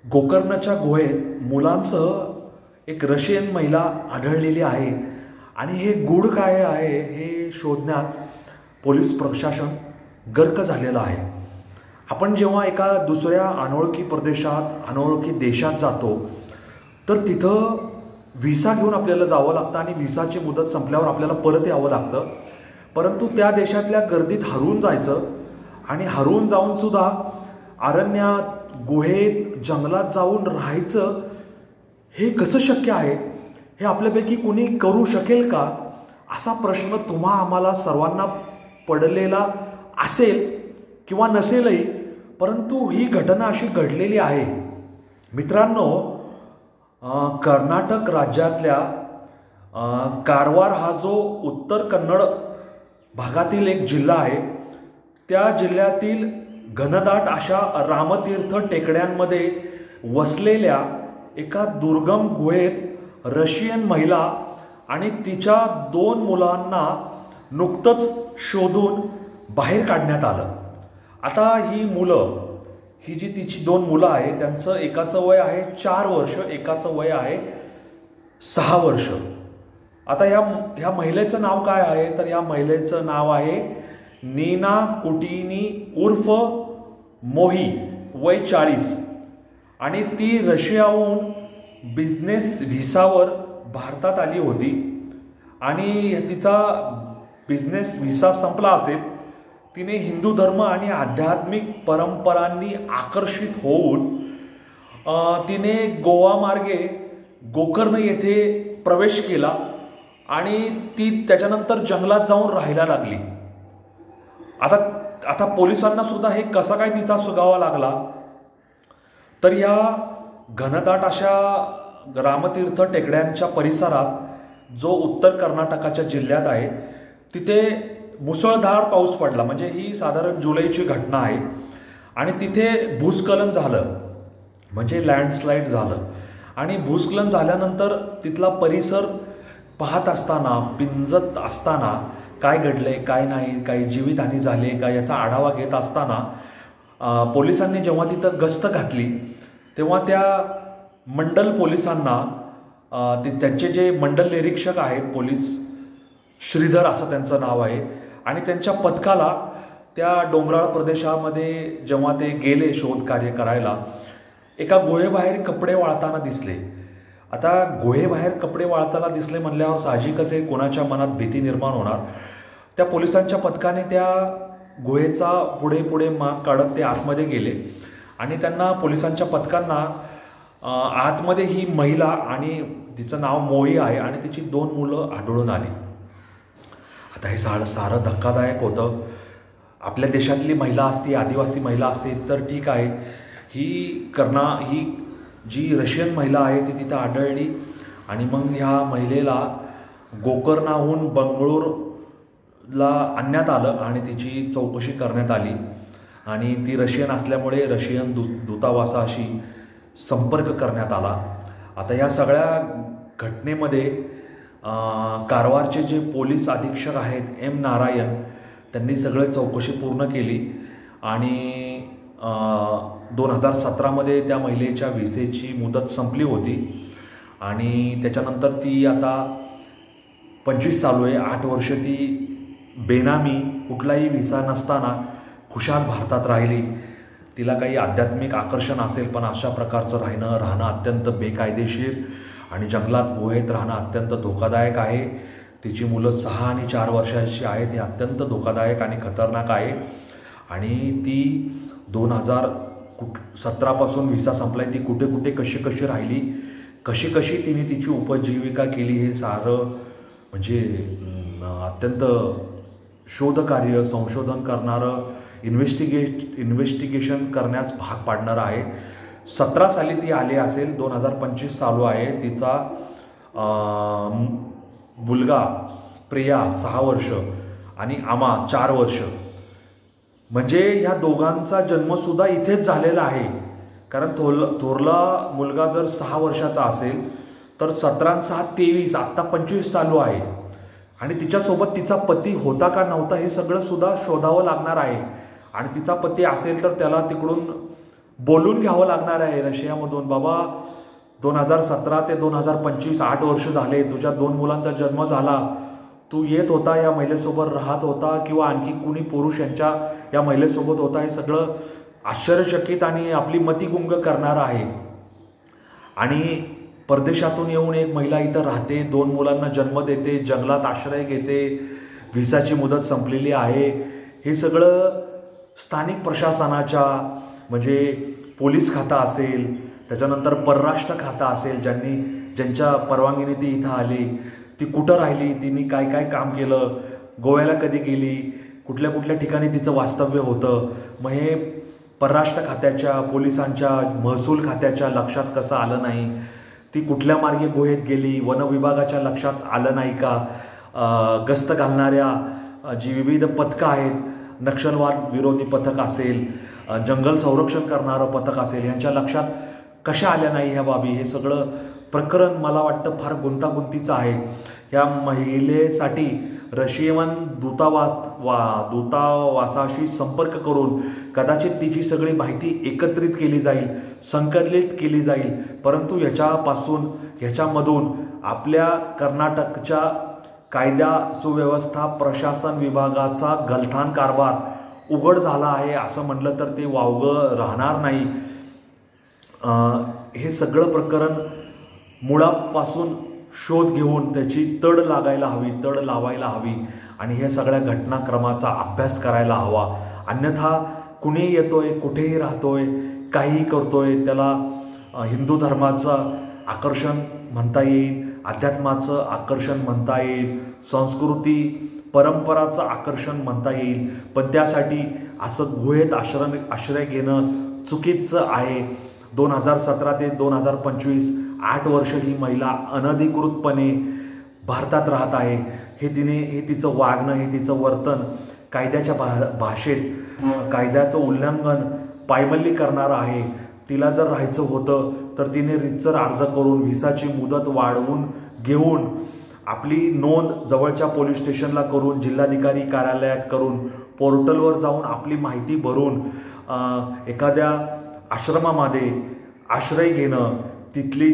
गोकर्णच्या गुहेत मुलांसह एक रशियन महिला आढळलेली आहे आणि हे गूढ काय आहे हे शोधण्यात पोलीस प्रशासन गर्क झालेलं आहे। आपण जेव्हा एका दुसऱ्या अनोळखी प्रदेशात अनोळखी देशात जातो तर तिथं व्हिसा घेऊन आपल्याला जावं लागतं आणि व्हिसाची मुदत संपल्यावर आपल्याला परत यावं लागतं। परंतु त्या देशातल्या गर्दीत हरवून जायचं आणि हरवून जाऊन सुद्धा अरण्यात गुहेत जंगलात जाऊन राहायचं हे कसं शक्य आहे? हे आपल्यापैकी कोणी करू शकेल का असा प्रश्न तुम्हा आम्हाला सर्वांना पडलेला असेल किंवा नसेलही, परंतु ही घटना अशी घडलेली आहे। मित्रांनो, कर्नाटक राज्यातल्या कारवार हा जो उत्तर कन्नड भागातील एक जिल्हा आहे, त्या जिल्ह्यातील घनदाट अशा रामतीर्थ टेकड्यांमध्ये वसलेल्या एका दुर्गम गुहेत रशियन महिला आणि तिच्या 2 मुलांना नुकतंच शोधून बाहेर काढण्यात आलं। आता ही मुलं, ही जी तिची 2 मुलं आहे त्यांचं एकाचं वय आहे 4 वर्ष, एकाचं वय आहे 6 वर्ष। आता ह्या महिलेचं नाव काय आहे तर या महिलेचं नाव आहे नीना कुटीनी उर्फ मोही, वय 40, आणि ती रशियाहून बिझनेस व्हिसावर भारतात आली होती आणि तिचा बिझनेस व्हिसा संपला असेल। तिने हिंदू धर्म आणि आध्यात्मिक परंपरांनी आकर्षित होऊन तिने गोवा मार्गे गोकर्ण येथे प्रवेश केला आणि ती त्याच्यानंतर जंगलात जाऊन राहायला लागली। आता पोलिसांना सुद्धा हे कसा काय तिचा सुगावा लागला तर या घनदाट अशा रामतीर्थ टेकड्यांच्या परिसरात जो उत्तर कर्नाटकाच्या जिल्ह्यात आहे तिथे मुसळधार पाऊस पडला। म्हणजे ही साधारण जुलैची घटना आहे आणि तिथे भूस्खलन झालं, म्हणजे लँडस्लाईड झालं आणि भूस्खलन झाल्यानंतर तिथला परिसर पाहत असताना, पिंजत असताना काय घडले काय नाही, काही जीवितहानी झाली का याचा आढावा घेत असताना पोलिसांनी जेव्हा तिथं गस्त घातली तेव्हा त्या मंडल पोलिसांना त्यांचे जे मंडल निरीक्षक आहेत पोलीस, श्रीधर असं त्यांचं नाव आहे, आणि त्यांच्या पथकाला त्या डोंगराळ प्रदेशामध्ये जेव्हा ते गेले शोध कार्य करायला, एका गुहेबाहेर कपडे वाळताना दिसले। आता गुहेबाहेर कपडे वाळताना दिसले म्हणल्यावर साहजिकच आहे कोणाच्या मनात भीती निर्माण होणार। त्या पोलिसांच्या पथकाने त्या गुहेचा पुढे पुढे माग काढत ते आतमध्ये गेले आणि त्यांना पोलिसांच्या पथकांना आतमध्ये ही महिला आणि तिचं नाव मोही आहे आणि तिची 2 मुलं आढळून आली। आता हे सारं धक्कादायक होतं। आपल्या देशातली महिला असती, आदिवासी महिला असते तर ठीक आहे, ही जी रशियन महिला आहे ती तिथं आढळली आणि मग ह्या महिलेला गोकर्णाहून बंगळूरला आणण्यात आलं आणि तिची चौकशी करण्यात आली आणि ती रशियन असल्यामुळे रशियन दूतावासाशी संपर्क करण्यात आला। आता या सगळ्या घटनेमध्ये कारवारचे जे पोलीस अधीक्षक आहेत एम नारायण, त्यांनी सगळे चौकशी पूर्ण केली आणि 2017मध्ये त्या महिलेच्या व्हिसेची मुदत संपली होती आणि त्याच्यानंतर ती आता 25 चालू आहे, 8 वर्ष ती बेनामी कुठलाही व्हिसा नसताना खुशाल भारतात राहिली। तिला काही आध्यात्मिक आकर्षण असेल पण अशा प्रकारचं राहणं अत्यंत बेकायदेशीर आणि जंगलात गुहेत राहणं अत्यंत धोकादायक आहे। तिची मुलं 6 आणि 4 वर्षाची आहेत, हे अत्यंत धोकादायक आणि खतरनाक आहे आणि ती 2017 पासून व्हिसा संपलाय, ती कुठे कुठे कशी राहिली, कशी तिने तिची उपजीविका केली, हे सारं म्हणजे अत्यंत शोधकार्य, संशोधन करणारं, इन्व्हेस्टिगेशन करण्यास भाग पाडणारं आहे। 17 साली ती आली असेल, 2025 चालू आहे। तिचा मुलगा प्रिया 6 वर्ष आणि आमा 4 वर्ष, म्हणजे ह्या दोघांचा जन्मसुद्धा इथेच झालेला आहे। कारण थोरला मुलगा जर 6 वर्षाचा असेल तर 17 आणि 6 23, आत्ता 25 चालू आहे आणि तिच्यासोबत तिचा पती होता का नव्हता हे सगळं सुद्धा शोधावं लागणार आहे आणि तिचा पती असेल तर त्याला तिकडून बोलून घ्यावं लागणार आहे रशियामधून, बाबा 2017 ते 2025 8 वर्ष झाले, तुझ्या 2 मुलांचा जन्म झाला, तू येत होता या महिलेसोबत राहत होता किंवा आणखी कुणी पुरुष या महिलेसोबत होता, हे सगळं आश्चर्यचकित आणि आपली मती गुंग करणारं आहे. आणि परदेशातून येऊन एक महिला इथं राहते, 2 मुलांना जन्म देते, जंगलात आश्रय घेते, व्हिसाची मुदत संपलेली आहे. हे सगळं स्थानिक प्रशासनाच्या म्हणजे पोलीस खाता असेल, त्याच्यानंतर परराष्ट्र खाता असेल, ज्यांच्या परवानगीने ती इथं आली, ती कुठं राहिली, तिने काय काय काम केलं, गोव्याला कधी गेली, कुठल्या कुठल्या ठिकाणी तिचं वास्तव्य होतं, मग हे परराष्ट्र खात्याच्या, पोलिसांच्या, महसूल खात्याच्या लक्षात कसं आलं नाही, ती कुठल्या मार्गे गुहेत गेली, वन विभागाच्या लक्षात आलं नाही का, गस्त घालणाऱ्या जी विविध पथकं आहेत, नक्षलवाद विरोधी पथक असेल, जंगल संरक्षण करणारं पथक असेल, यांच्या लक्षात कशा आल्या नाही ह्या बाबी, हे सगळं प्रकरण मला वाटतं फार गुंतागुंतीचं आहे. या महिलेसाठी रशियन दूतावासाशी संपर्क करून कदाचित तिची सगळी माहिती एकत्रित केली जाईल, संकलित केली जाईल, परंतु ह्याच्यामधून आपल्या कर्नाटकच्या कायदा सुव्यवस्था प्रशासन विभागाचा गलथान कारभार उघड झाला आहे असं म्हटलं तर ते वावगं राहणार नाही. हे सगळं प्रकरण मुळापासून शोध घेऊन त्याची तड लावायला हवी आणि हे सगळ्या घटनाक्रमाचा अभ्यास करायला हवा. अन्यथा कुणीही येतोय, कुठेही राहतोय, काहीही करतोय, त्याला हिंदू धर्माचं आकर्षण म्हणता येईल, अध्यात्माचं आकर्षण म्हणता येईल, संस्कृती परंपराचं आकर्षण म्हणता येईल, पण त्यासाठी असं गुहेत आश्रय घेणं चुकीचं आहे. 2017 ते 2025 8 वर्ष ही महिला अनधिकृतपणे भारतात राहत आहे. हे तिचं वागणं, हे तिचं वर्तन कायद्याच्या भाषेत कायद्याचं उल्लंघन, पायमल्ली करणारं आहे. तिला जर राहायचं होतं तर तिने रीतसर अर्ज करून व्हिसाची मुदत वाढवून घेऊन आपली नोंद जवळच्या पोलीस स्टेशनला करून, जिल्हाधिकारी कार्यालयात करून, पोर्टलवर जाऊन आपली माहिती भरून एखाद्या आश्रमामध्ये आश्रय घेणं, तिथली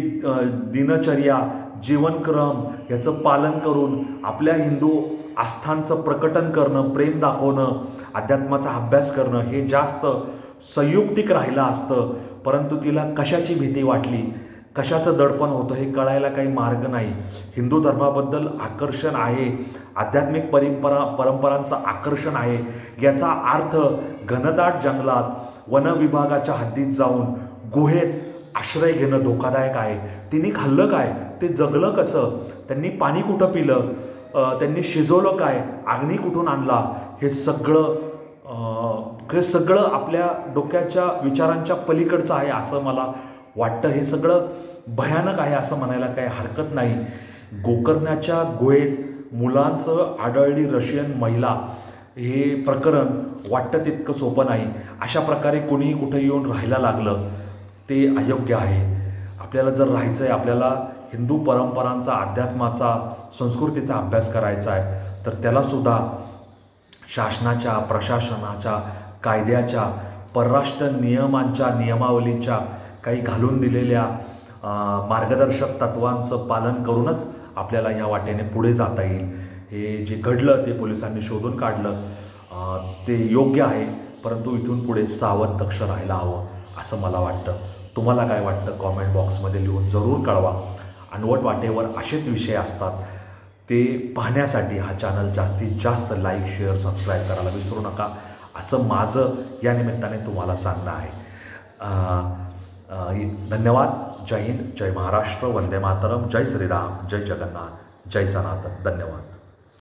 दिनचर्या, जीवनक्रम याचं पालन करून आपल्या हिंदू आस्थांचं प्रकटन करणं, प्रेम दाखवणं, अध्यात्माचा अभ्यास करणं हे जास्त संयुक्तिक राहिलं असतं. परंतु तिला कशाची भीती वाटली, कशाचं दडपण होतं हे कळायला काही मार्ग नाही. हिंदू धर्माबद्दल आकर्षण आहे, आध्यात्मिक परंपरांचं आकर्षण आहे, याचा अर्थ घनदाट जंगलात वन विभागाच्या हद्दीत जाऊन गुहेत आश्रय घेणं धोकादायक आहे. तिने खाल्लं काय, ते जगलं कसं, त्यांनी पाणी कुठं पिलं, त्यांनी शिजवलं काय, अग्नी कुठून आणला, हे सगळं आपल्या डोक्याच्या विचारांच्या पलीकडचं आहे असं मला वाटतं. हे सगळं भयानक आहे असं म्हणायला काही हरकत नाही. गोकर्णाच्या गुहेत मुलांसह आढळली रशियन महिला हे प्रकरण वाटतं तितकं सोपं नाही. अशा प्रकारे कोणीही कुठे येऊन राहायला लागलं ते अयोग्य आहे. आपल्याला जर राहायचं आहे, आपल्याला हिंदू परंपरांचा, अध्यात्माचा, संस्कृतीचा अभ्यास करायचा आहे, तर त्यालासुद्धा शासनाच्या, प्रशासनाच्या, कायद्याच्या, परराष्ट्र नियमांच्या, नियमावलीच्या काही घालून दिलेल्या मार्गदर्शक तत्वांचं पालन करूनच आपल्याला या वाटेने पुढे जाता येईल. हे जे घडलं ते पोलिसांनी शोधून काढलं, ते योग्य आहे, परंतु इथून पुढे सावध दक्ष राहायला हवं असं मला वाटतं. तुम्हाला काय वाटतं कॉमेंट बॉक्समध्ये लिहून जरूर कळवा. अनवट वाटेवर असेच विषय असतात ते पाहण्यासाठी हा चॅनल जास्तीत जास्त लाईक, शेअर, सबस्क्राईब करायला विसरू नका असं माझं या निमित्ताने तुम्हाला सांगणं आहे. धन्यवाद. जय हिंद, जय महाराष्ट्र, वंदे मातरम, जय श्रीराम, जय जगन्नाथ, जय सनातन. धन्यवाद.